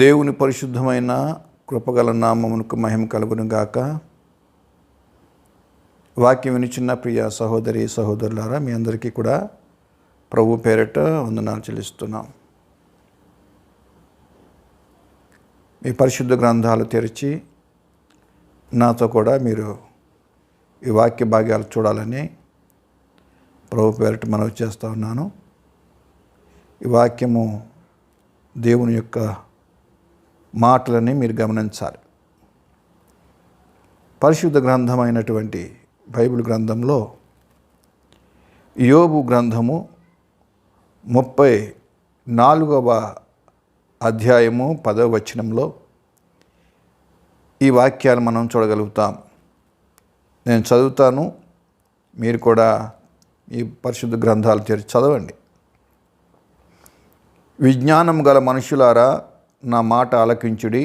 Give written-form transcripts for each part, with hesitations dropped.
దేవుని పరిశుద్ధమైన కృపగల నామమునకు మహిమ కలుగును గాక. వాక్యం వినిచున్న ప్రియ సహోదరి సహోదరులారా, మీ అందరికీ కూడా ప్రభు పేరిట వందనాలు చెల్లిస్తున్నాం. మీ పరిశుద్ధ గ్రంథాలు తెరిచి నాతో కూడా మీరు ఈ వాక్య భాగ్యాలు చూడాలని ప్రభు పేరిట మనవి చేస్తూ ఉన్నాను. ఈ వాక్యము దేవుని యొక్క మాటలని మీరు గమనించాలి. పరిశుద్ధ గ్రంథమైనటువంటి బైబిల్ గ్రంథంలో యోబు గ్రంథము 34వ అధ్యాయము 10వ వచనంలో ఈ వాక్యాలు మనం చూడగలుగుతాం. నేను చదువుతాను, మీరు కూడా ఈ పరిశుద్ధ గ్రంథాలు తెరిచి చదవండి. విజ్ఞానం గల మనుషులారా, నా మాట ఆలకించుడి.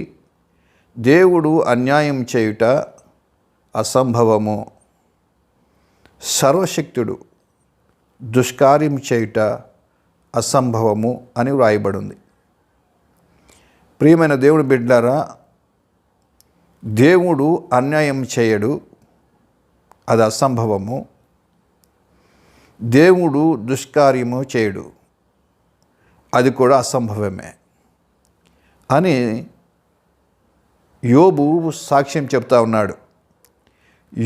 దేవుడు అన్యాయం చేయుట అసంభవము, సర్వశక్తుడు దుష్కార్యం చేయుట అసంభవము అని వ్రాయబడింది. ప్రియమైన దేవుని బిడ్డలారా, దేవుడు అన్యాయం చేయడు, అది అసంభవము. దేవుడు దుష్కార్యము చేయడు, అది కూడా అసంభవమే అని యోబు సాక్ష్యం చెప్తా ఉన్నాడు.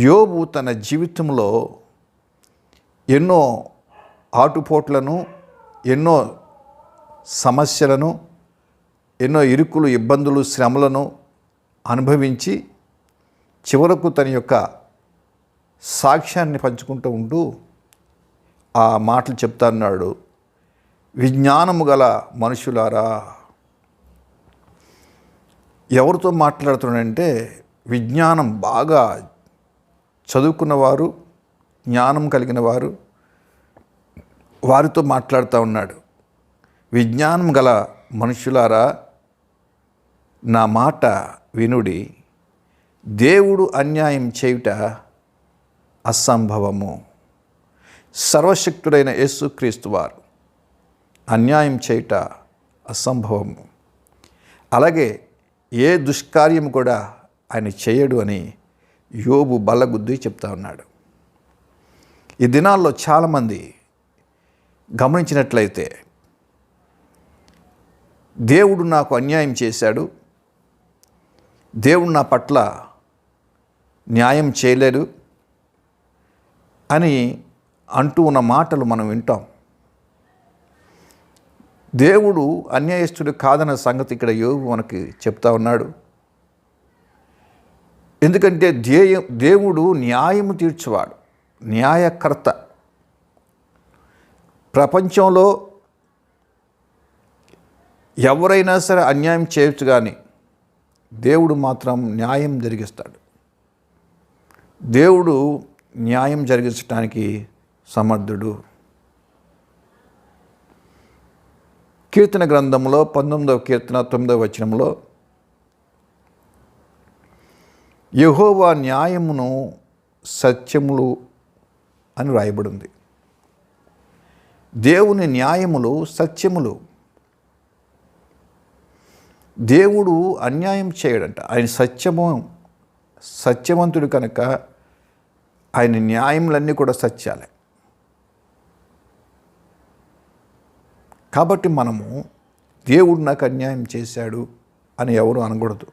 యోబు తన జీవితంలో ఎన్నో ఆటుపోట్లను, ఎన్నో సమస్యలను, ఎన్నో ఇరుకులు, ఇబ్బందులు, శ్రమలను అనుభవించి చివరకు తన యొక్క సాక్ష్యాన్ని పంచుకుంటూ ఉంటూ ఆ మాటలు చెప్తా ఉన్నాడు. విజ్ఞానము గల మనుషులారా, ఎవరితో మాట్లాడుతున్నాడంటే విజ్ఞానం బాగా చదువుకున్నవారు, జ్ఞానం కలిగిన వారు, వారితో మాట్లాడుతూ ఉన్నాడు. విజ్ఞానం గల మనుషులారా, నా మాట వినుడి. దేవుడు అన్యాయం చేయుట అసంభవము. సర్వశక్తుడైన యేసుక్రీస్తు వారు అన్యాయం చేయుట అసంభవము. అలాగే ఏ దుష్కార్యం కూడా ఆయన చేయడు అని యోబు బల్లగుద్ది చెప్తా ఉన్నాడు. ఈ దినాల్లో చాలామంది గమనించినట్లయితే దేవుడు నాకు అన్యాయం చేశాడు, దేవుడు నా పట్ల న్యాయం చేయలేడు అని అంటూ ఉన్న మాటలు మనం వింటాం. దేవుడు అన్యాయస్తుడు కాదన్న సంగతి ఇక్కడ యోబు మనకి చెప్తా ఉన్నాడు. ఎందుకంటే దేవుడు న్యాయము తీర్చువాడు, న్యాయకర్త. ప్రపంచంలో ఎవరైనా సరే అన్యాయం చేయొచ్చు, కానీ దేవుడు మాత్రం న్యాయం జరిగిస్తాడు. దేవుడు న్యాయం జరిగించడానికి సమర్థుడు. కీర్తన గ్రంథంలో 19వ కీర్తన 9వ వచనంలో యెహోవా న్యాయమును సత్యములు అని వ్రాయబడింది. దేవుని న్యాయములు సత్యములు. దేవుడు అన్యాయం చేయడంట. ఆయన సత్యవంతుడు కనుక ఆయన న్యాయములన్నీ కూడా సత్యాలే. కాబట్టి మనము దేవుడు నాకు అన్యాయం చేశాడు అని ఎవరు అనకూడదు.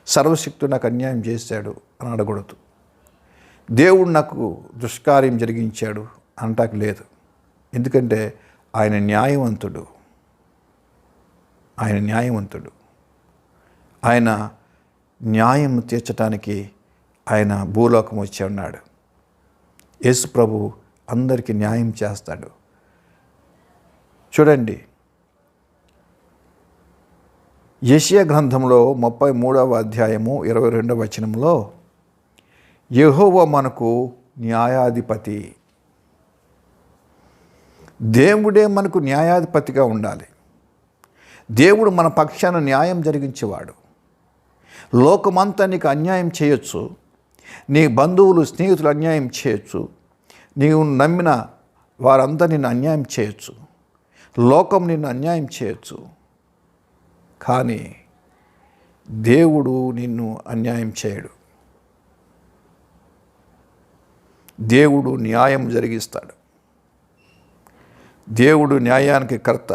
సర్వశక్తుడు నాకు అన్యాయం చేశాడు అని అనకూడదు. దేవుడు నాకు దుష్కార్యం జరిగించాడు అనటానికి లేదు. ఎందుకంటే ఆయన న్యాయవంతుడు. ఆయన న్యాయవంతుడు. ఆయన న్యాయం తీర్చడానికి ఆయన భూలోకం వచ్చి ఉన్నాడు. యేసు ప్రభు అందరికీ న్యాయం చేస్తాడు. చూడండి, యెషయా గ్రంథంలో 33వ అధ్యాయము 22వ వచనంలో యెహోవా మనకు న్యాయాధిపతి. దేవుడే మనకు న్యాయాధిపతిగా ఉండాలి. దేవుడు మన పక్షాన న్యాయం జరిగించేవాడు. లోకమంతా నీకు అన్యాయం చేయొచ్చు, నీ బంధువులు, స్నేహితులు అన్యాయం చేయొచ్చు, నీవు నమ్మిన వారంతా నిన్ను అన్యాయం చేయొచ్చు, లోకం నిన్ను అన్యాయం చేయొచ్చు, కానీ దేవుడు నిన్ను అన్యాయం చేయడు. దేవుడు న్యాయం జరిగిస్తాడు. దేవుడు న్యాయానికి కర్త.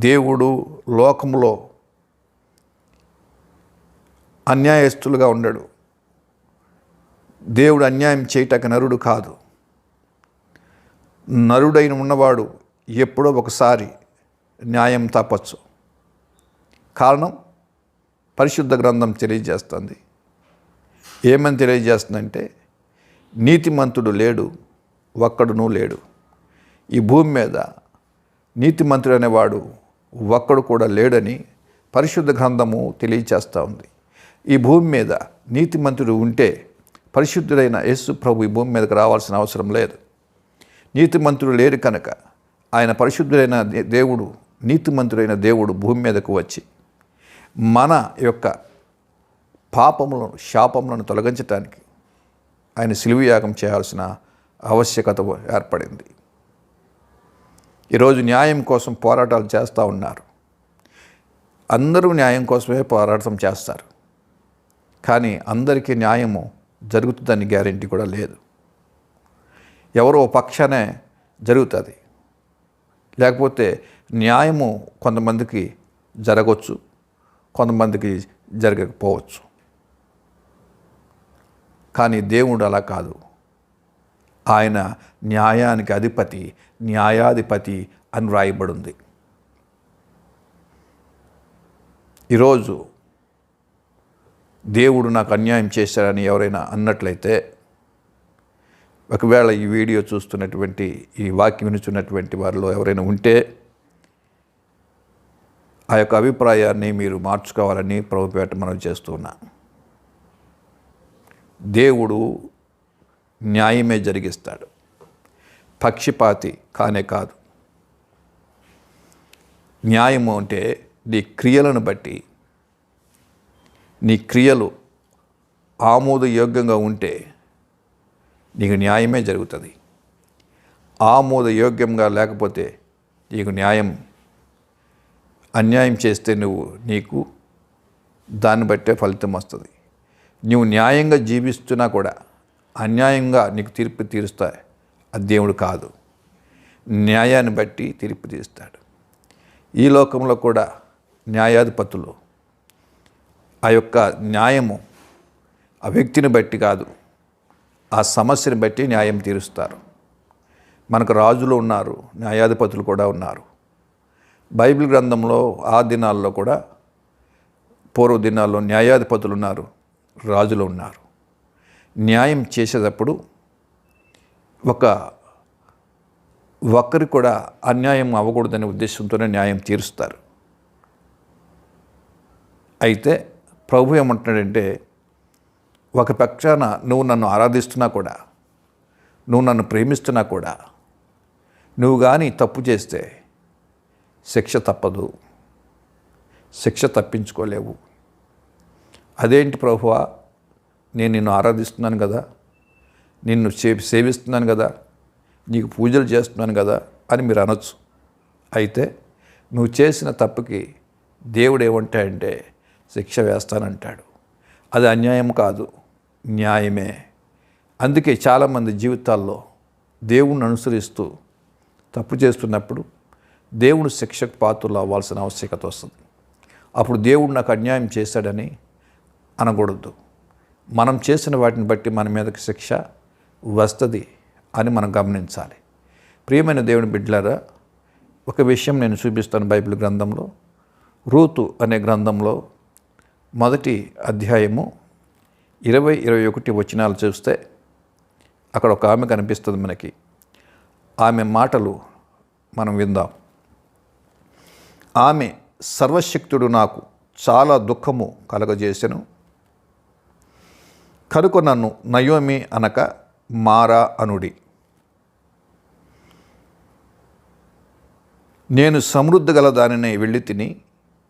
దేవుడు లోకంలో అన్యాయస్తులుగా ఉండడు. దేవుడు అన్యాయం చేయటకు నరుడు కాదు. నరుడైన ఉన్నవాడు ఎప్పుడో ఒకసారి న్యాయం తప్పచ్చు. కారణం పరిశుద్ధ గ్రంథం తెలియజేస్తుంది. ఏమని తెలియజేస్తుందంటే, నీతిమంతుడు లేడు, ఒక్కడునూ లేడు. ఈ భూమి మీద నీతిమంతుడు అనేవాడు ఒక్కడు కూడా లేడని పరిశుద్ధ గ్రంథము తెలియజేస్తూ ఉంది. ఈ భూమి మీద నీతిమంతుడు ఉంటే పరిశుద్ధుడైన యేసు ప్రభు ఈ భూమి మీదకి రావాల్సిన అవసరం లేదు. నీతిమంతుడు లేరు కనుక ఆయన పరిశుద్ధుడైన దేవుడు, నీతిమంతుడైన దేవుడు భూమి మీదకు వచ్చి మన యొక్క పాపములను, శాపములను తొలగించటానికి ఆయన శిలువయాగం చేయాల్సిన ఆవశ్యకత ఏర్పడింది. ఈరోజు న్యాయం కోసం పోరాటాలు చేస్తూ ఉన్నారు. అందరూ న్యాయం కోసమే పోరాటం చేస్తారు. కానీ అందరికీ న్యాయము జరుగుతుందని గ్యారెంటీ కూడా లేదు. ఎవరో పక్షానే జరుగుతుంది. లేకపోతే న్యాయము కొంతమందికి జరగవచ్చు, కొంతమందికి జరగకపోవచ్చు. కానీ దేవుడు అలా కాదు. ఆయన న్యాయానికి అధిపతి, న్యాయాధిపతి అని వ్రాయబడింది. ఈరోజు దేవుడు నాకు అన్యాయం చేశాడని ఎవరైనా అన్నట్లయితే, ఒకవేళ ఈ వీడియో చూస్తున్నటువంటి, ఈ వాక్యం వినుచున్నటువంటి వారిలో ఎవరైనా ఉంటే ఆ యొక్క అభిప్రాయాన్ని మీరు మార్చుకోవాలని ప్రభుపేట మనం చేస్తున్నా. దేవుడు న్యాయమే జరిగిస్తాడు, పక్షపాతి కానే కాదు. న్యాయము అంటే నీ క్రియలను బట్టి, నీ క్రియలు ఆమోదయోగ్యంగా ఉంటే నీకు న్యాయమే జరుగుతుంది. ఆమోదయోగ్యంగా లేకపోతే నీకు అన్యాయం చేస్తే నీకు దాన్ని బట్టే ఫలితం వస్తుంది. నువ్వు న్యాయంగా జీవిస్తున్నా కూడా అన్యాయంగా నీకు తీర్పు తీరుస్తాయి. అది దేవుడు కాదు. న్యాయాన్ని బట్టి తీర్పు తీరుస్తాడు. ఈ లోకంలో కూడా న్యాయాధిపతులు ఆ యొక్క న్యాయము ఆ వ్యక్తిని బట్టి కాదు, ఆ సమస్యని బట్టి న్యాయం తీరుస్తారు. మనకు రాజులు ఉన్నారు, న్యాయాధిపతులు కూడా ఉన్నారు. బైబిల్ గ్రంథంలో ఆ దినాల్లో కూడా, పూర్వ దినాల్లో న్యాయాధిపతులు ఉన్నారు, రాజులు ఉన్నారు. న్యాయం చేసేటప్పుడు ఒక్కరి కూడా అన్యాయం అవ్వకూడదనే ఉద్దేశంతోనే న్యాయం తీరుస్తారు. అయితే ప్రభు ఏమంటున్నాడంటే, ఒక పక్షాన నువ్వు నన్ను ఆరాధిస్తున్నా కూడా, నువ్వు నన్ను ప్రేమిస్తున్నా కూడా, నువ్వు కానీ తప్పు చేస్తే శిక్ష తప్పదు, శిక్ష తప్పించుకోలేవు. అదేంటి ప్రభువా, నేను నిన్ను ఆరాధిస్తున్నాను కదా, నిన్ను సేవిస్తున్నాను కదా, నీకు పూజలు చేస్తున్నాను కదా అని మీరు అనొచ్చు. అయితే నువ్వు చేసిన తప్పుకి దేవుడు ఏమంటాడంటే శిక్ష వేస్తానంటాడు. అది అన్యాయం కాదు, న్యాయమే. అందుకే చాలామంది జీవితాల్లో దేవుణ్ణి అనుసరిస్తూ తప్పు చేస్తున్నప్పుడు దేవుడు శిక్షకు పాత్రలు అవ్వాల్సిన ఆవశ్యకత వస్తుంది. అప్పుడు దేవుడు నాకు అన్యాయం చేశాడని అనకూడదు. మనం చేసిన వాటిని బట్టి మన మీదకి శిక్ష వస్తుంది అని మనం గమనించాలి. ప్రియమైన దేవుని బిడ్డలారా, ఒక విషయం నేను చూపిస్తాను. బైబిల్ గ్రంథంలో రూతు అనే గ్రంథంలో 1వ అధ్యాయము 20-21 వచనాలు చూస్తే అక్కడ ఒక ఆమె కనిపిస్తుంది మనకి. ఆమె మాటలు మనం విందాం. ఆమె, సర్వశక్తుడు నాకు చాలా దుఃఖము కలగజేసెను, కనుక నన్ను నయోమి అనక మారా అనుడి. నేను సమృద్ధి గల దానిని వెళ్ళి తిని,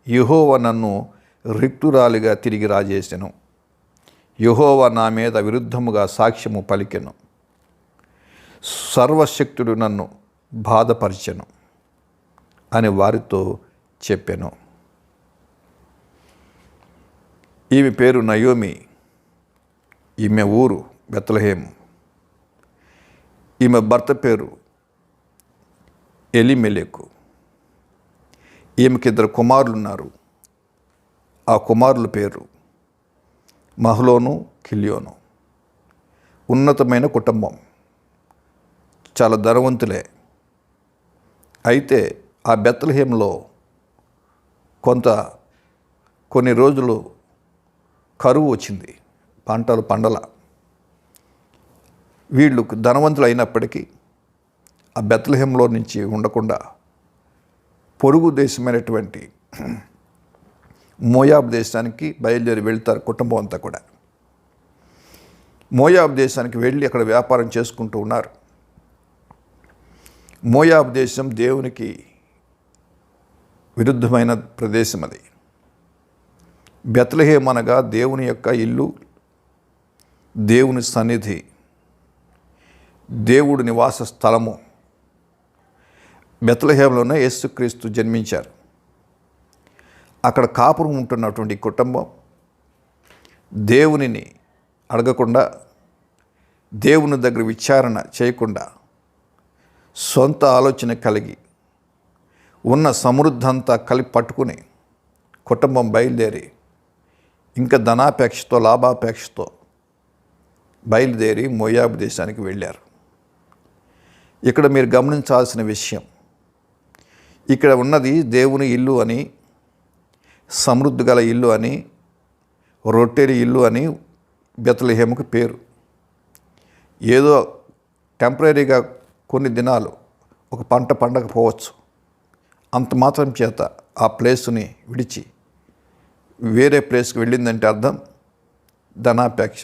యెహోవా నన్ను రిక్తురాలిగా తిరిగి రాజేసెను. యెహోవా నా మీద విరుద్ధముగా సాక్ష్యము పలికెను. సర్వశక్తుడు నన్ను బాధపరిచెను అని వారితో చెప్పాను. ఈమె పేరు నయోమి, ఈమె ఊరు బెత్లెహేము. ఈమె భర్త పేరు ఎలీమెలెకు. ఈమెకి 2 కుమారులు ఉన్నారు. ఆ కుమారుల పేరు మహ్లోను, కిల్యోను. ఉన్నతమైన కుటుంబం, చాలా ధనవంతులే. అయితే ఆ బెత్లెహేములో కొన్ని రోజులు కరువు వచ్చింది, పంటలు పండల. వీళ్ళు ధనవంతులు అయినప్పటికీ ఆ బెత్లెహేములో నుంచి ఉండకుండా పొరుగు దేశమైనటువంటి మోయాబు దేశానికి బయలుదేరి వెళ్తారు కుటుంబం అంతా కూడా. మోయాబు దేశానికి వెళ్ళి అక్కడ వ్యాపారం చేసుకుంటూ ఉన్నారు. మోయాబు దేశం దేవునికి విరుద్ధమైన ప్రదేశం. అది బెత్లెహేము అనగా దేవుని యొక్క ఇల్లు, దేవుని సన్నిధి, దేవుడి నివాస స్థలము. బెత్లెహేములోనే యేసుక్రీస్తు జన్మించారు. అక్కడ కాపురం ఉంటున్నటువంటి కుటుంబం దేవునిని అడగకుండా, దేవుని దగ్గర విచారణ చేయకుండా, సొంత ఆలోచన కలిగి ఉన్న సమృద్ధి అంతా కలిపి పట్టుకుని కుటుంబం బయలుదేరి, ఇంకా ధనాపేక్షతో లాభాపేక్షతో బయలుదేరి మోయాబు దేశానికి వెళ్ళారు. ఇక్కడ మీరు గమనించాల్సిన విషయం, ఇక్కడ ఉన్నది దేవుని ఇల్లు అని, సమృద్ధి గల ఇల్లు అని, రొట్టెరి ఇల్లు అని బెత్లెహేముకు పేరు. ఏదో టెంపరీగా కొన్ని దినాలు ఒక పంట పండకపోవచ్చు, అంత మాత్రం చేత ఆ ప్లేస్ని విడిచి వేరే ప్లేస్కి వెళ్ళిందంటే అర్థం ధనాపేక్ష.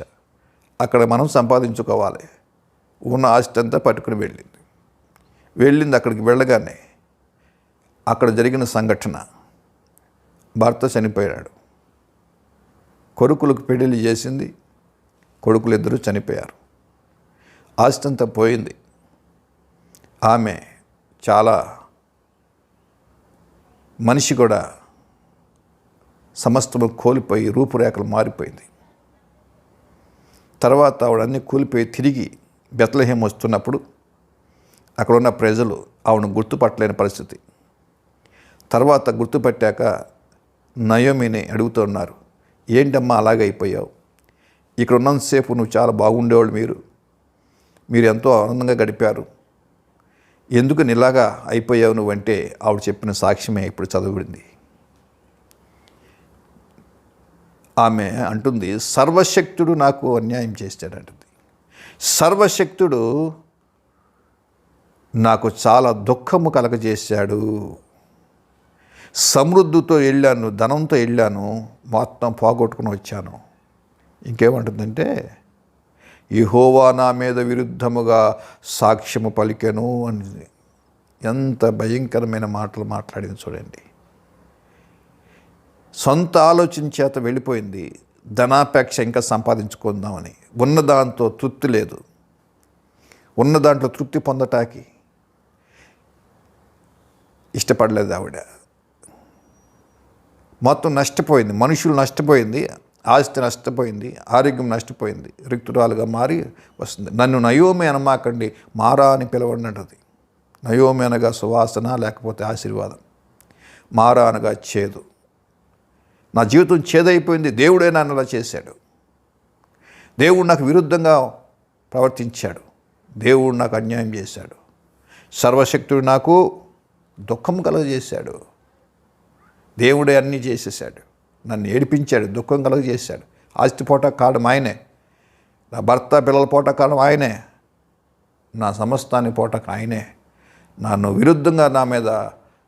అక్కడ మనం సంపాదించుకోవాలి, ఉన్న ఆస్తి అంతా పట్టుకుని వెళ్ళింది. అక్కడికి వెళ్ళగానే అక్కడ జరిగిన సంఘటన, భర్త చనిపోయాడు, కొడుకులకు పెళ్లిళ్ళు చేసింది, కొడుకులు 2 చనిపోయారు, ఆస్తి అంతా పోయింది. ఆమె చాలా మనిషి కూడా సమస్తము కోల్పోయి రూపురేఖలు మారిపోయింది. తర్వాత ఆవిడన్నీ కూలిపోయి తిరిగి బెత్లెహేము వస్తున్నప్పుడు అక్కడ ఉన్న ప్రజలు ఆవిడను గుర్తుపట్టలేని పరిస్థితి. తర్వాత గుర్తుపట్టాక నయోమిని అడుగుతున్నారు, ఏంటమ్మా అలాగైపోయావు? ఇక్కడ ఉన్నంతసేపు నువ్వు చాలా బాగుండేవాళ్ళు, మీరు ఎంతో ఆనందంగా గడిపారు, ఎందుకు ఇలాగా అయిపోయావు నువ్వంటే ఆవిడ చెప్పిన సాక్ష్యమే ఇప్పుడు చదవబడింది. ఆమె అంటుంది, సర్వశక్తుడు నాకు అన్యాయం చేస్తాడంటుంది. సర్వశక్తుడు నాకు చాలా దుఃఖము కలగజేశాడు. సమృద్ధితో వెళ్ళాను, ధనంతో వెళ్ళాను, మొత్తం పోగొట్టుకుని వచ్చాను. ఇంకేమంటుందంటే, యెహోవా నా మీద విరుద్ధముగా సాక్ష్యము పలికెను అని. ఎంత భయంకరమైన మాటలు మాట్లాడింది చూడండి. సొంత ఆలోచన చేత వెళ్ళిపోయింది, ధనాపేక్ష ఇంకా సంపాదించుకుందామని. ఉన్న దాంతో తృప్తి లేదు, ఉన్న దాంట్లో తృప్తి పొందటానికి ఇష్టపడలేదు ఆవిడ. మొత్తం నష్టపోయింది, మనుషులు నష్టపోయింది, ఆస్తి నష్టపోయింది, ఆరోగ్యం నష్టపోయింది, రిక్తురాలుగా మారి వస్తుంది. నన్ను నయోమి అనమాకండి, మారా అని పిలవండి అంటది. నయోమి అనగా సువాసన, లేకపోతే ఆశీర్వాదం. మారా అనగా చేదు. నా జీవితం చేదైపోయింది, దేవుడే నన్ను అలా చేశాడు, దేవుడు నాకు విరుద్ధంగా ప్రవర్తించాడు, దేవుడు నాకు అన్యాయం చేశాడు, సర్వశక్తుడు నాకు దుఃఖం కలుగజేశాడు, దేవుడే అన్నీ చేసేసాడు, నన్ను ఏడిపించాడు, దుఃఖం కలుగజేశాడు. ఆస్తి పోట కారణం ఆయనే, నా భర్త పిల్లల పోట కారణం ఆయనే, నా సమస్తాన్ని పోటకు ఆయనే, నన్ను విరుద్ధంగా నా మీద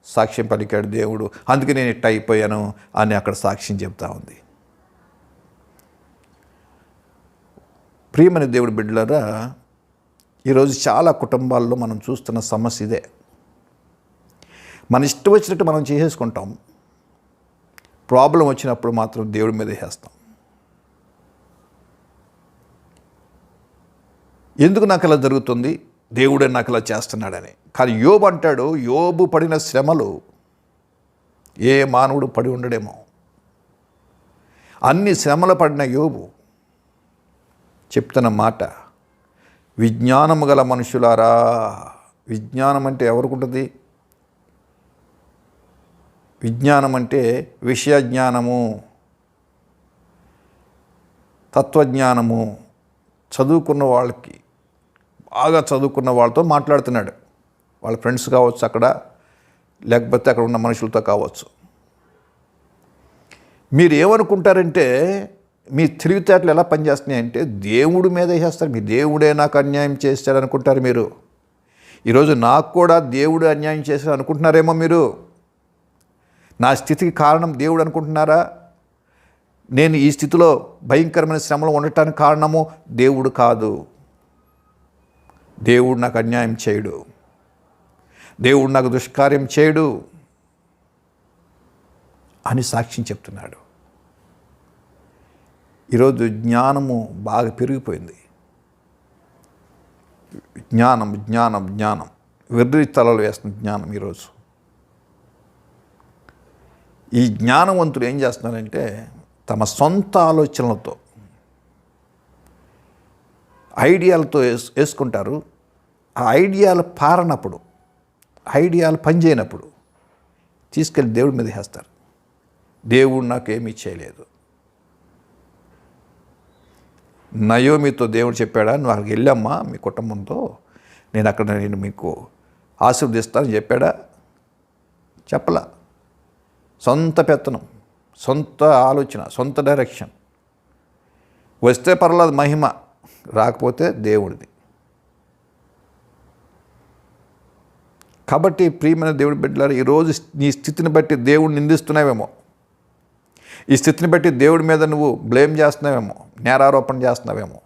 సాక్ష్యం పలికాడు దేవుడు, అందుకే నేను ఇట్ట అయిపోయాను అని అక్కడ సాక్ష్యం చెప్తా ఉంది. ప్రియమైన దేవుడి బిడ్డలారా, ఈరోజు చాలా కుటుంబాల్లో మనం చూస్తున్న సమస్య ఇదే. మన ఇష్టం వచ్చినట్టు మనం చేసేసుకుంటాం, ప్రాబ్లం వచ్చినప్పుడు మాత్రం దేవుడి మీద వేస్తాం. ఎందుకు నాకు ఇలా జరుగుతుంది, దేవుడే నాకు ఇలా చేస్తున్నాడని. కానీ యోబు అంటాడు, యోబు పడిన శ్రమలు ఏ మానవుడు పడి ఉండడేమో. అన్ని శ్రమలు పడిన యోబు చెప్తున్న మాట, విజ్ఞానము గల మనుషులారా. విజ్ఞానం అంటే ఎవరికి ఉంటుంది? విజ్ఞానం అంటే విషయ జ్ఞానము, తత్వజ్ఞానము, చదువుకున్న వాళ్ళకి, బాగా చదువుకున్న వాళ్ళతో మాట్లాడుతున్నాడు. వాళ్ళ ఫ్రెండ్స్ కావచ్చు అక్కడ, లేకపోతే అక్కడ ఉన్న మనుషులతో కావచ్చు. మీరు ఏమనుకుంటారంటే మీ తెలివితేటలు ఎలా పనిచేస్తున్నాయంటే దేవుడి మీద వేసేస్తారు. మీ దేవుడే నాకు అన్యాయం చేస్తాడు అనుకుంటారు మీరు. ఈరోజు నాకు కూడా దేవుడు అన్యాయం చేశాడు అనుకుంటున్నారేమో మీరు. నా స్థితికి కారణం దేవుడు అనుకుంటున్నారా? నేను ఈ స్థితిలో భయంకరమైన శ్రమలో ఉండటానికి కారణము దేవుడు కాదు. దేవుడు నాకు అన్యాయం చేయడు, దేవుడు నాకు దుష్కార్యం చేయడు అని సాక్ష్యం చెప్తున్నాడు. ఈరోజు జ్ఞానము బాగా పెరిగిపోయింది. జ్ఞానం జ్ఞానం జ్ఞానం వెర్రి తలలు వేస్తున్న జ్ఞానం. ఈరోజు ఈ జ్ఞానవంతులు ఏం చేస్తున్నారంటే తమ సొంత ఆలోచనలతో, ఐడియాలతో వేసుకుంటారు. ఆ ఐడియాలు పారనప్పుడు, ఐడియాలు పనిచేయనప్పుడు తీసుకెళ్ళి దేవుడి మీద వేస్తారు. దేవుడు నాకేమీ చేయలేదు. నయోమితో దేవుడు చెప్పాడా, నువ్వు అక్కడికి వెళ్ళమ్మా మీ కుటుంబంతో, నేను మీకు ఆశీర్వదిస్తానని చెప్పాడా? చెప్పలా. సొంత పెత్తనం, సొంత ఆలోచన, సొంత డైరెక్షన్. వస్తే పర్లేదు మహిమ, రాకపోతే దేవుడిది. కాబట్టి ప్రియమైన దేవుడి బిడ్డలారా, ఈరోజు నీ స్థితిని బట్టి దేవుడిని నిందిస్తున్నావేమో, ఈ స్థితిని బట్టి దేవుడి మీద నువ్వు బ్లేమ్ చేస్తున్నావేమో, నేరారోపణ చేస్తున్నావేమో.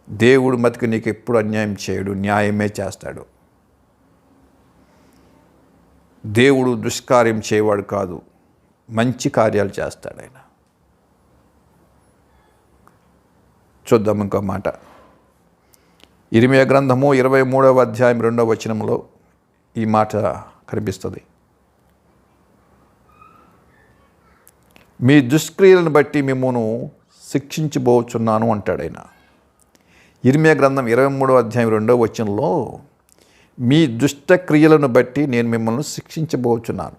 దేవుడు మతికి నీకు ఎప్పుడు అన్యాయం చేయడు, న్యాయమే చేస్తాడు. దేవుడు దుష్కార్యం చేయవాడు కాదు, మంచి కార్యాలు చేస్తాడు ఆయన. చూద్దాం ఇంకో మాట. ఇర్మీయా గ్రంథము 23వ అధ్యాయం 2వ వచనంలో ఈ మాట కనిపిస్తుంది. మీ దుష్క్రియలను బట్టి మిమ్మును శిక్షించబోచున్నాను అంటాడు ఆయన. ఇర్మీయా గ్రంథం 23వ అధ్యాయం 2వ వచనంలో మీ దుష్టక్రియలను బట్టి నేను మిమ్మల్ని శిక్షించబోచున్నాను.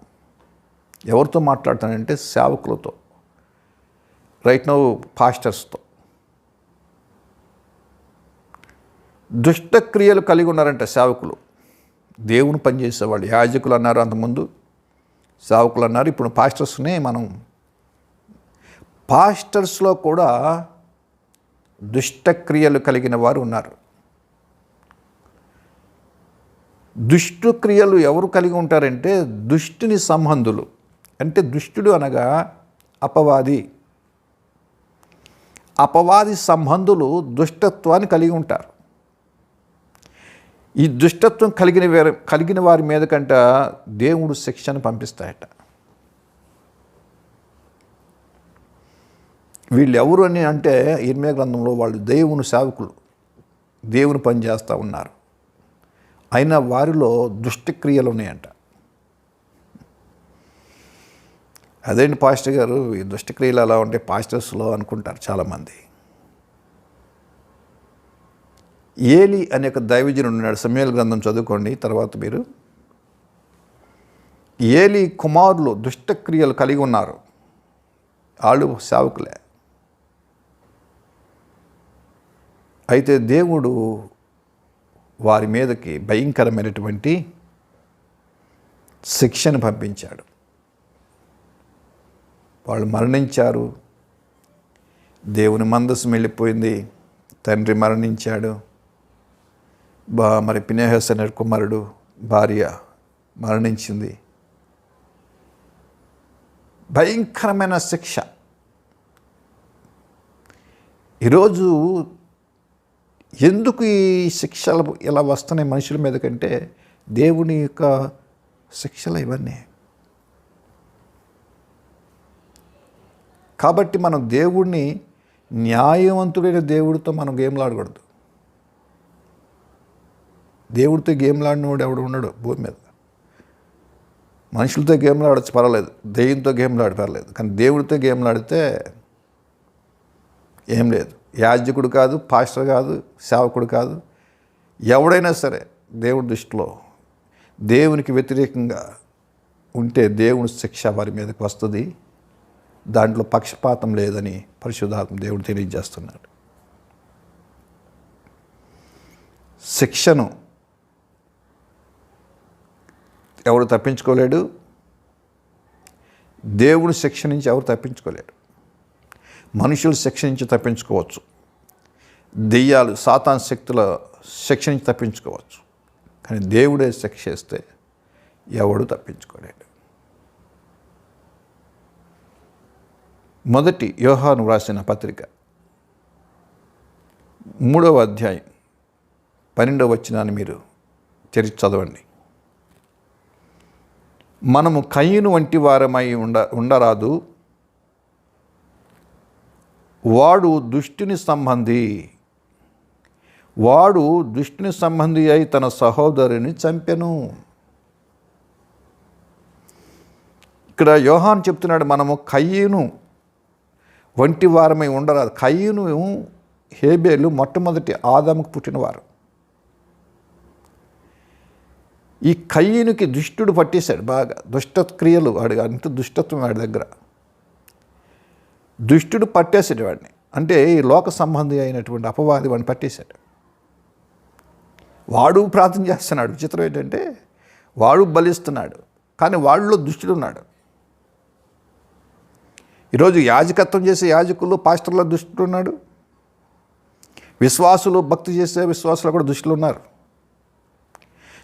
ఎవరితో మాట్లాడుతానంటే సేవకులతో, రైట్ నౌ పాస్టర్స్తో. దుష్టక్రియలు కలిగి ఉన్నారంటే సేవకులు, దేవుని పనిచేసేవాళ్ళు. యాజకులు అన్నారు అంతకుముందు, సేవకులు అన్నారు, ఇప్పుడు పాస్టర్స్నే మనం. పాస్టర్స్లో కూడా దుష్టక్రియలు కలిగిన వారు ఉన్నారు. దుష్టక్రియలు ఎవరు కలిగి ఉంటారంటే దుష్టుని సంబంధులు. అంటే దుష్టుడు అనగా అపవాది. అపవాది సంబంధులు దుష్టత్వాన్ని కలిగి ఉంటారు. ఈ దుష్టత్వం కలిగిన వారి మీద కంట దేవుడు శిక్షను పంపిస్తాయట. వీళ్ళు ఎవరు అని అంటే ఇర్మీయా గ్రంథంలో వాళ్ళు దేవుని సేవకులు, దేవుని పని చేస్తూ ఉన్నారు. అయినా వారిలో దుష్టక్రియలు ఉన్నాయంట. అదేంటి పాస్టర్ గారు ఈ దుష్టక్రియలు అలా ఉంటే పాస్టర్స్లో అనుకుంటారు చాలామంది. ఏలి అనే ఒక దైవజనుడు ఉన్నాడు. సమూయేలు గ్రంథం చదువుకోండి తర్వాత మీరు. ఏలి కుమారులు దుష్టక్రియలు కలిగి ఉన్నారు. వాళ్ళు సేవకులే. అయితే దేవుడు వారి మీదకి భయంకరమైనటువంటి శిక్షను పంపించాడు. వాళ్ళు మరణించారు. దేవుని మందసం వెళ్ళిపోయింది. తండ్రి మరణించాడు. మరి ఫినెహాసు అనే కుమారుడు భార్య మరణించింది. భయంకరమైన శిక్ష. ఈరోజు ఎందుకు ఈ శిక్షలు ఇలా వస్తున్నాయి మనుషుల మీద కంటే దేవుని యొక్క శిక్షలు ఇవన్నీ. కాబట్టి మనం దేవుడిని, న్యాయవంతుడైన దేవుడితో మనం గేమ్లాడకూడదు. దేవుడితో గేమ్లాడినవాడు ఎవడు ఉన్నాడు భూమి మీద. మనుషులతో గేమ్లు ఆడచ్చు పర్వాలేదు, దెయ్యంతో గేమ్లు ఆడి పర్లేదు, కానీ దేవుడితో గేమ్లు ఆడితే ఏం లేదు. యాజకుడు కాదు, పాస్టర్ కాదు, సేవకుడు కాదు, ఎవడైనా సరే దేవుడి దృష్టిలో దేవునికి వ్యతిరేకంగా ఉంటే దేవుని శిక్ష వారి మీదకి వస్తుంది. దాంట్లో పక్షపాతం లేదని పరిశుద్ధాత్మ దేవుడు తెలియజేస్తున్నాడు. శిక్షను ఎవరు తప్పించుకోలేడు, దేవుని శిక్ష నుంచి ఎవరు తప్పించుకోలేడు. మనుషుల శిక్ష నుంచి తప్పించుకోవచ్చు, దెయ్యాలు సాతాన్ శక్తుల శిక్ష నుంచి తప్పించుకోవచ్చు, కానీ దేవుడే శిక్ష చేస్తే ఎవడు తప్పించుకోలేడు. మొదటి యోహాను వ్రాసిన పత్రిక 3వ అధ్యాయం 12వ వచనాన్ని మీరు తెరిచి చదవండి. మనము కయీను వంటి వారమై ఉండరాదు, వాడు దుష్టుని సంబంధి అయి తన సహోదరుని చంపెను. ఇక్కడ యోహాను చెప్తున్నాడు, మనము కయీను వంటి వారమై ఉండరాదు. కయీను హేబేలు మొట్టమొదటి ఆదాముకు పుట్టినవారు. ఈ కయీనుకి దుష్టుడు పట్టేశాడు బాగా, దుష్టక్రియలు, వాడు అంత దుష్టత్వం వాడి దగ్గర. దుష్టుడు పట్టేశాడు వాడిని, అంటే ఈ లోక సంబంధి అయినటువంటి అపవాది వాడిని పట్టేశాడు. వాడు ప్రార్థన చేస్తున్నాడు. విచిత్రం ఏంటంటే వాడు బలిస్తున్నాడు, కానీ వాళ్ళలో దుష్టుడు ఉన్నాడు. ఈరోజు యాజకత్వం చేసే యాజకులు, పాస్టర్లో దుష్టుడు ఉన్నాడు. విశ్వాసులు, భక్తి చేసే విశ్వాసులు కూడా దుష్టులు ఉన్నారు.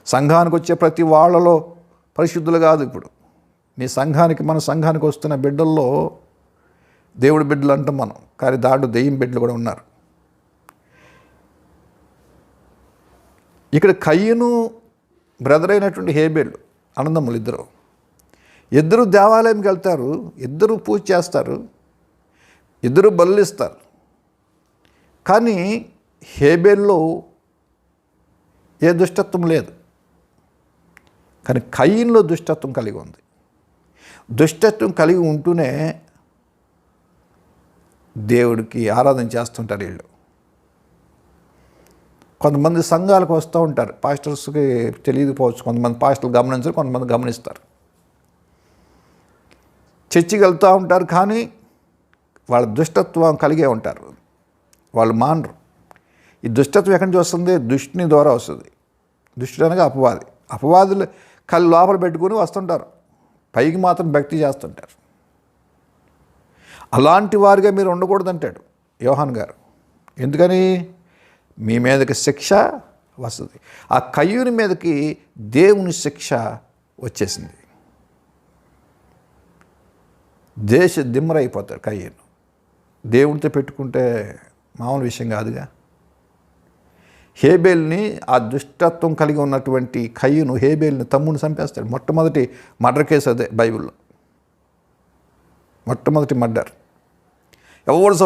సంఘానికి వచ్చే ప్రతి వాళ్ళలో పరిశుద్ధులు కాదు. ఇప్పుడు నీ సంఘానికి, మన సంఘానికి వస్తున్న బిడ్డల్లో దేవుడి బిడ్డలు అంటాం మనం, కానీ దాంట్లో దెయ్యం బిడ్డలు కూడా ఉన్నారు. ఇక్కడ కయీను బ్రదర్ అయినటువంటి హేబేలు అన్నదమ్ములు ఇద్దరు దేవాలయంకి వెళ్తారు, ఇద్దరు పూజ చేస్తారు, ఇద్దరు బలులిస్తారు. కానీ హేబేల్లో ఏ దుష్టత్వం లేదు, కానీ కయీనులో దుష్టత్వం కలిగి ఉంది. దుష్టత్వం కలిగి ఉంటూనే దేవుడికి ఆరాధన చేస్తుంటారు వీళ్ళు. కొంతమంది సంఘాలకు వస్తూ ఉంటారు, పాస్టర్స్కి తెలియకపోవచ్చు, కొంతమంది పాస్టర్లు గమనించరు, కొంతమంది గమనిస్తారు. చర్చికి వెళ్తూ ఉంటారు, కానీ వాళ్ళ దుష్టత్వం కలిగే ఉంటారు, వాళ్ళు మానరు. ఈ దుష్టత్వం ఎక్కడి నుంచి వస్తుంది? దుష్టుని ద్వారా వస్తుంది. దుష్టుడు అనగా అపవాదులు కళ్ళు లోపల పెట్టుకుని వస్తుంటారు, పైకి మాత్రం భక్తి చేస్తుంటారు. అలాంటి వారిగా మీరు ఉండకూడదంటాడు యోహాన్ గారు. ఎందుకని? మీ మీదకి శిక్ష వస్తుంది. ఆ కయ్యూని మీదకి దేవుని శిక్ష వచ్చేసింది. దేశ దిమ్మరైపోతాడు కయ్యూను. దేవునితో పెట్టుకుంటే మామూలు విషయం కాదుగా. హేబేల్ని, ఆ దుష్టత్వం కలిగి ఉన్నటువంటి కయ్యూను హేబేల్ని తమ్ముని చంపేస్తాడు. మొట్టమొదటి మర్డర్ కేసు అదే బైబిల్లో, మొట్టమొదటి మర్డర్. ఎవరు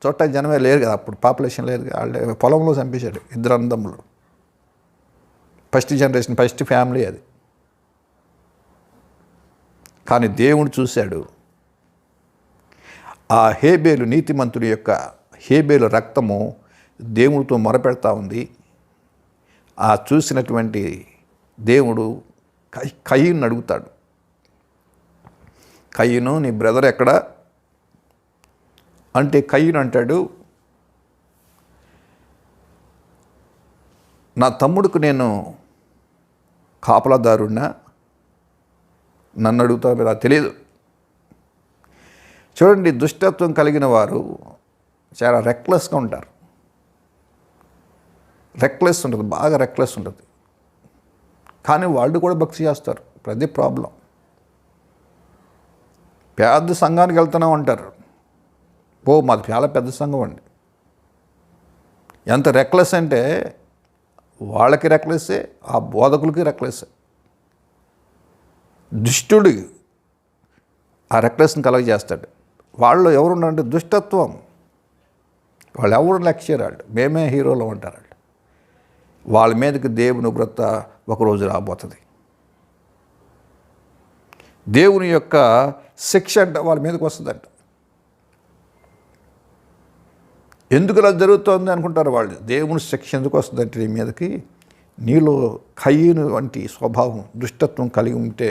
చూడటానికి జనమే లేరు కదా, అప్పుడు పాపులేషన్ లేదు. వాళ్ళే పొలంలో చంపేశాడు ఇద్దరు అన్నదమ్ములు. ఫస్ట్ జనరేషన్, ఫస్ట్ ఫ్యామిలీ అది. కానీ దేవుడు చూశాడు, ఆ హేబేలు నీతిమంతుడి యొక్క హేబేలు రక్తము దేవుడితో మొరపెడతా ఉంది. ఆ చూసినటువంటి దేవుడు కయీను అడుగుతాడు, కయీను నీ బ్రదర్ ఎక్కడ అంటే, కయీను అంటాడు, నా తమ్ముడికి నేను కాపలాదారున్నా, నన్ను అడుగుతా మీరు తెలియదు. చూడండి, దుష్టత్వం కలిగిన వారు చాలా రెక్లెస్గా ఉంటారు. రెక్లెస్ ఉంటుంది, బాగా రెక్లెస్ ఉంటుంది. కానీ వాళ్ళు కూడా భక్తి చేస్తారు. ప్రతి ప్రాబ్లం. పెద్ద సంఘానికి వెళ్తున్నాం అంటారు. మాది చాలా పెద్ద సంఘం అండి. ఎంత రెక్లెస్ అంటే వాళ్ళకి రెక్లెస్సే, ఆ బోధకులకి రెక్లెస్సే. దుష్టుడు ఆ రెక్లెస్ని కలగజేస్తాడు. వాళ్ళు ఎవరున్నారంటే దుష్టత్వం. వాళ్ళు ఎవరు లెక్చర్, వాళ్ళు మేమే హీరోలు అంటారు. వాళ్ళు వాళ్ళ మీదకి దేవుని ఉగ్రత ఒకరోజు రాబోతుంది. దేవుని యొక్క శిక్ష అంట వాళ్ళ మీదకి వస్తుందంట. ఎందుకు ఇలా జరుగుతోంది అనుకుంటారు వాళ్ళు. దేవుని శిక్ష ఎందుకు వస్తుందంటే నీ మీదకి, నీలో కయ్యను వంటి స్వభావం, దుష్టత్వం కలిగి ఉంటే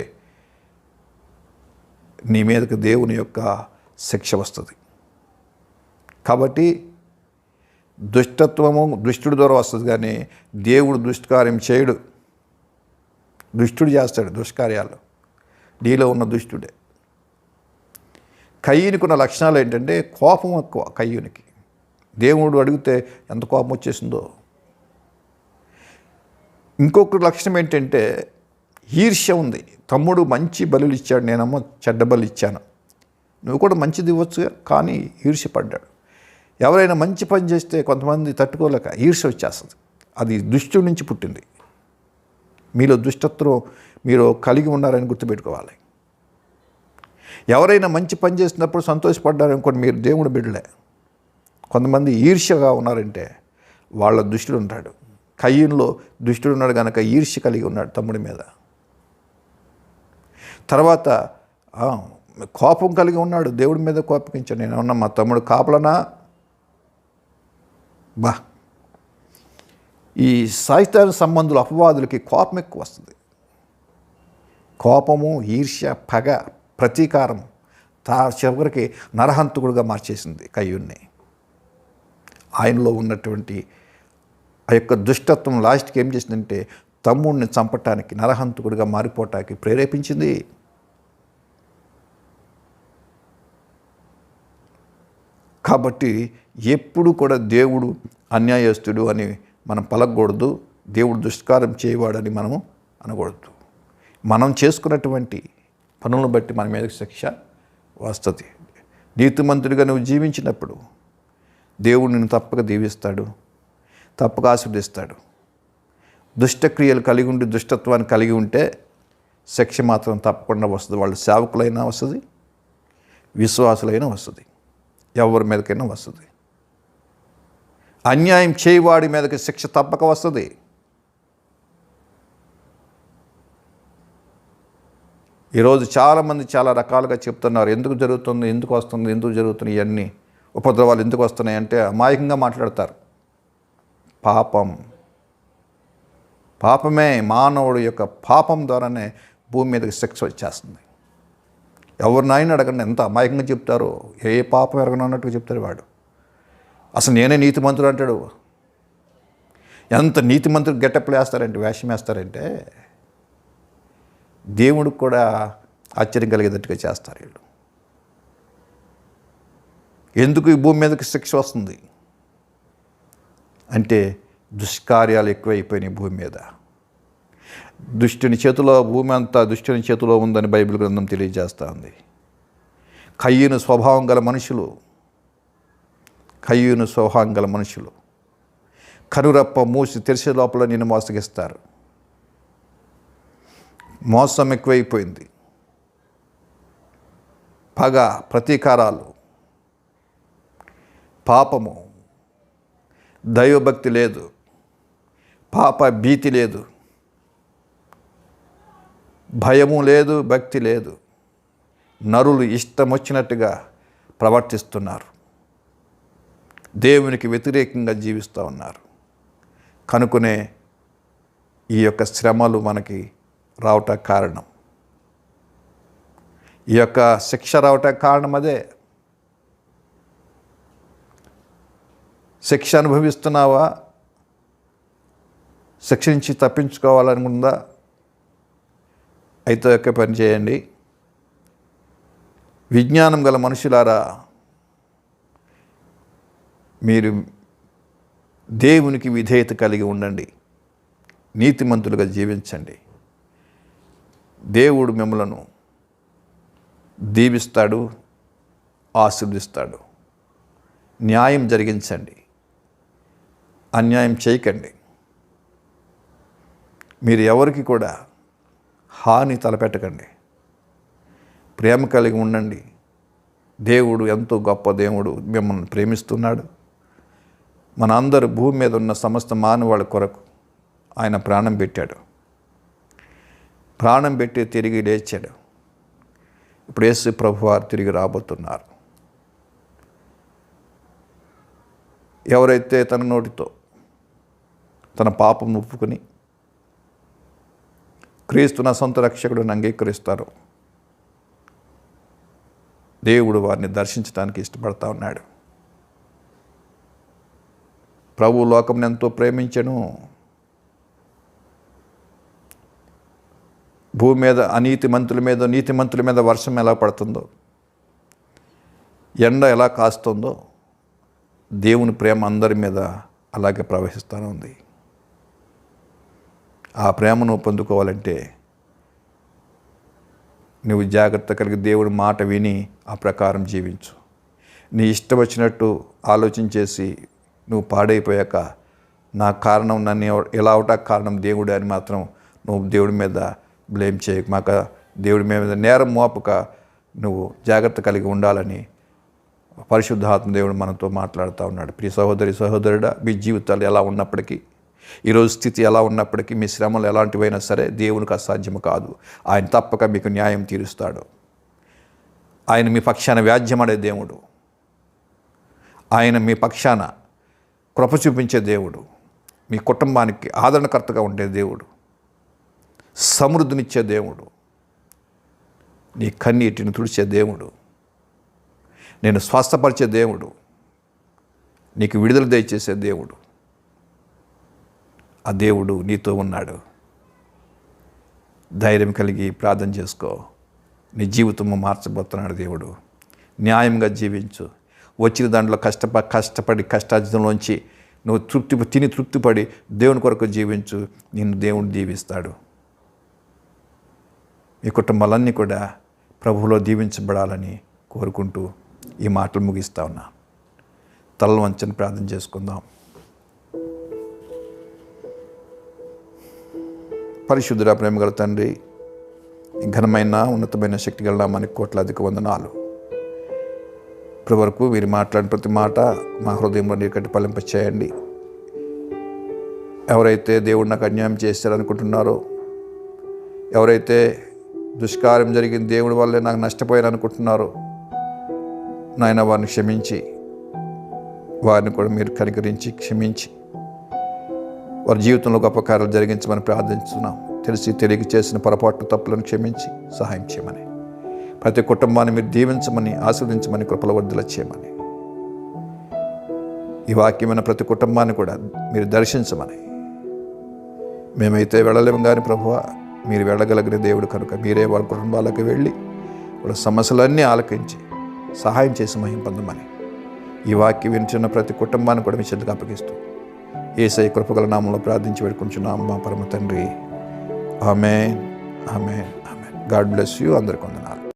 నీ మీదకి దేవుని యొక్క శిక్ష వస్తుంది. కాబట్టి దుష్టత్వము దుష్టుడి ద్వారా వస్తుంది, కానీ దేవుడు దుష్కార్యం చేయడు. దుష్టుడు చేస్తాడు దుష్కార్యాలు, నీలో ఉన్న దుష్టుడే. కయ్యూనికి ఉన్న లక్షణాలు ఏంటంటే కోపం ఎక్కువ కయ్యూనికి. దేవుడు అడిగితే ఎంత కోపం వచ్చేసిందో. ఇంకొక లక్షణం ఏంటంటే ఈర్ష్య ఉంది. తమ్ముడు మంచి బలులు ఇచ్చాడు, నేనమ్మ చెడ్డ బలు ఇచ్చాను, నువ్వు కూడా మంచిది ఇవ్వచ్చు, కానీ ఈర్ష్య పడ్డాడు. ఎవరైనా మంచి పని చేస్తే కొంతమంది తట్టుకోలేక ఈర్ష్య వచ్చేస్తుంది. అది దుష్టుడి నుంచి పుట్టింది. మీలో దుష్టత్వం మీరు కలిగి ఉన్నారని గుర్తుపెట్టుకోవాలి. ఎవరైనా మంచి పని చేసినప్పుడు సంతోషపడ్డారనుకోండి, మీరు దేవుడు బిడ్డలే. కొంతమంది ఈర్ష్యగా ఉన్నారంటే వాళ్ళ దుష్టుడు ఉంటాడు. కయ్యూనులో దుష్టుడు ఉన్నాడు కనుక ఈర్ష్య కలిగి ఉన్నాడు తమ్ముడి మీద. తర్వాత కోపం కలిగి ఉన్నాడు, దేవుడి మీద కోపగించాడు. నేను ఏమన్నా మా తమ్ముడు కాపలనా? ఈ సాయితాన సంబంధులు అపవాదులకి కోపం ఎక్కువ వస్తుంది. కోపము, ఈర్ష్య, పగ, ప్రతీకారం చివరికి నరహంతకుడుగా మార్చేసింది కయ్యూన్ని. ఆయనలో ఉన్నటువంటి ఆ యొక్క దుష్టత్వం లాస్ట్కి ఏం చేసిందంటే తమ్ముడిని చంపటానికి, నరహంతకుడిగా మారిపోవటానికి ప్రేరేపించింది. కాబట్టి ఎప్పుడు కూడా దేవుడు అన్యాయస్తుడు అని మనం పలకూడదు, దేవుడు దుష్కారం చేయవాడని మనము అనకూడదు. మనం చేసుకున్నటువంటి పనులను బట్టి మన మీదకి శిక్ష వస్తుంది. నీతిమంతుడిగా నువ్వు జీవించినప్పుడు దేవుడు నిన్ను తప్పక దీవిస్తాడు, తప్పక ఆశీర్వదిస్తాడు. దుష్టక్రియలు కలిగి ఉండి దుష్టత్వాన్ని కలిగి ఉంటే శిక్ష మాత్రం తప్పకుండా వస్తుంది. వాళ్ళు సేవకులైనా వస్తుంది, విశ్వాసులైనా వస్తుంది, ఎవరి మీదకైనా వస్తుంది. అన్యాయం చేయవాడి మీదకి శిక్ష తప్పక వస్తుంది. ఈరోజు చాలామంది చాలా రకాలుగా చెప్తున్నారు, ఎందుకు జరుగుతుంది, ఎందుకు వస్తుంది, ఎందుకు జరుగుతున్నాయి, ఇవన్నీ ఉపద్రవాలు ఎందుకు వస్తున్నాయి అంటే అమాయకంగా మాట్లాడతారు. పాపమే, మానవుడు యొక్క పాపం ద్వారానే భూమి మీదకి శిక్ష వచ్చేస్తుంది. ఎవరినైనా అడగండి, ఎంత అమాయకంగా చెప్తారో, ఏ పాపం ఎరగనన్నట్టుగా చెప్తారు వాడు. అసలు నేనే నీతిమంతుడు అంటాడు. ఎంత నీతిమంతుడు గెటప్లు వేస్తారంటే, వేషం వేస్తారంటే దేవుడికి కూడా ఆశ్చర్యం కలిగేటట్టుగా చేస్తారు వీళ్ళు. ఎందుకు ఈ భూమి మీదకి శిక్ష వస్తుంది అంటే దుష్కార్యాలు ఎక్కువైపోయినాయి భూమి మీద. దుష్టుని చేతిలో, భూమి అంతా దుష్టుని చేతిలో ఉందని బైబిల్ గ్రంథం తెలియజేస్తూ ఉంది. కయ్యూను స్వభావం గల మనుషులు కనురప్ప మూసి తెరిసే లోపల నిన్ను మోసగిస్తారు. మోసం ఎక్కువైపోయింది. పగ, ప్రతీకారాలు, పాపము, దైవభక్తి లేదు, పాప భీతి లేదు, భయము లేదు, భక్తి లేదు. నరులు ఇష్టం వచ్చినట్టుగా ప్రవర్తిస్తున్నారు, దేవునికి వ్యతిరేకంగా జీవిస్తూ ఉన్నారు. కనుకునే ఈ యొక్క శ్రమలు మనకి రావటానికి కారణం, ఈ యొక్క శిక్ష రావటానికి కారణం అదే. శిక్ష అనుభవిస్తున్నావా? శిక్ష నుంచి తప్పించుకోవాలనుకుందా? అయితే ఒక్క పని చేయండి, విజ్ఞానం గల మనుషులారా, మీరు దేవునికి విధేయత కలిగి ఉండండి, నీతిమంతులుగా జీవించండి. దేవుడు మిమ్మలను దీవిస్తాడు, ఆశీర్వదిస్తాడు. న్యాయం జరిగించండి, అన్యాయం చేయకండి. మీరు ఎవరికి కూడా హాని తలపెట్టకండి. ప్రేమ కలిగి ఉండండి. దేవుడు ఎంతో గొప్ప దేవుడు, మిమ్మల్ని ప్రేమిస్తున్నాడు. మన అందరూ భూమి మీద ఉన్న సమస్త మానవాళి కొరకు ఆయన ప్రాణం పెట్టాడు. ప్రాణం పెట్టి తిరిగి లేచాడు. ఇప్పుడు యేసు ప్రభువారు తిరిగి రాబోతున్నారు. ఎవరైతే తన నోటితో తన పాపం ఒప్పుకొని క్రీస్తు నా సొంత రక్షకుడిని అంగీకరిస్తారో దేవుడు వారిని దర్శించడానికి ఇష్టపడతా ఉన్నాడు. ప్రభు లోకం ఎంతో ప్రేమించెను. భూమి మీద నీతిమంతుల మీద వర్షం ఎలా పడుతుందో, ఎండ ఎలా కాస్తుందో, దేవుని ప్రేమ అందరి మీద అలాగే ప్రవహిస్తూనే ఉంది. ఆ ప్రేమను పొందుకోవాలంటే నువ్వు జాగ్రత్త కలిగి దేవుడి మాట విని ఆ ప్రకారం జీవించు. నీ ఇష్టం వచ్చినట్టు ఆలోచించేసి నువ్వు పాడైపోయాక నా కారణం నన్ను ఎలా అవటానికి కారణం దేవుడు అని మాత్రం నువ్వు దేవుడి మీద బ్లేమ్ చేయక, మాక దేవుడి మీద నేరం మోపక నువ్వు జాగ్రత్త కలిగి ఉండాలని పరిశుద్ధాత్మ దేవుడు మనతో మాట్లాడుతూ ఉన్నాడు. ప్రియ సహోదరుడా, మీ జీవితాలు ఎలా ఉన్నప్పటికీ, ఈరోజు స్థితి ఎలా ఉన్నప్పటికీ, మీ శ్రమలు ఎలాంటివైనా సరే దేవునికి అసాధ్యము కాదు. ఆయన తప్పక మీకు న్యాయం తీరుస్తాడు. ఆయన మీ పక్షాన వ్యాజ్యమాడే దేవుడు. ఆయన మీ పక్షాన కృప చూపించే దేవుడు. మీ కుటుంబానికి ఆదరణకర్తగా ఉండే దేవుడు. సమృద్ధినిచ్చే దేవుడు. నీ కన్నీటిని తుడిచే దేవుడు. నేను స్వస్థపరిచే దేవుడు. నీకు విడుదల దయచేసే దేవుడు. ఆ దేవుడు నీతో ఉన్నాడు. ధైర్యం కలిగి ప్రార్థన చేసుకో. నీ జీవితము మార్చబోతున్నాడు దేవుడు. న్యాయంగా జీవించు. వచ్చిన దాంట్లో కష్టపడి కష్టార్జితంలోంచి నువ్వు తృప్తిపడి దేవుని కొరకు జీవించు. నిన్ను దేవుడు దీవిస్తాడు. మీ కుటుంబాలన్నీ కూడా ప్రభువులో దీవించబడాలని కోరుకుంటూ ఈ మాటలు ముగిస్తా ఉన్నా. తలలు వంచని ప్రార్థన చేసుకుందాం. పరిశుద్ధుడా, ప్రేమగల తండ్రి, ఘనమైన ఉన్నతమైన శక్తి గల నామానికి కోట్లాదిక వందనాలు. ఇప్పటి వరకు మీరు మాట్లాడిన ప్రతి మాట మా హృదయంలో నీరు కట్టి ఫలింపచేయండి. ఎవరైతే దేవుడు నాకు అన్యాయం చేస్తారనుకుంటున్నారో, ఎవరైతే దుష్కార్యం జరిగిన దేవుడి వల్లే నాకు నష్టపోయాను అనుకుంటున్నారో, నాయన వారిని క్షమించి, వారిని కూడా మీరు కనికరించి క్షమించి వారి జీవితంలో గొప్ప కార్యాలు జరిగించమని ప్రార్థిస్తున్నాం. తెలియక చేసిన పొరపాటు తప్పులను క్షమించి సహాయం చేయమని, ప్రతి కుటుంబాన్ని మీరు దీవించమని, ఆస్వాదించమని, కృపల వర్ధల చేయమని, ఈ వాక్యమైన ప్రతి కుటుంబాన్ని కూడా మీరు దర్శించమని. మేమైతే వెళ్ళలేము కానీ ప్రభువా, మీరు వెళ్ళగలిగిన దేవుడు కనుక మీరే వాళ్ళ కుటుంబాలకు వెళ్ళి వాళ్ళ సమస్యలన్నీ ఆలకించి సహాయం చేసి మహిమ పొందమని ఈ వాక్యం వింటున్న ప్రతి కుటుంబాన్ని కూడా మీ చేతికి అప్పగిస్తూ యేసయ్య కృపగల నామంలో ప్రార్థించి వేడుకుంటున్నాం మా పరమ తండ్రి. Amen, amen, amen. God bless you. అందరికీ వందనాలు.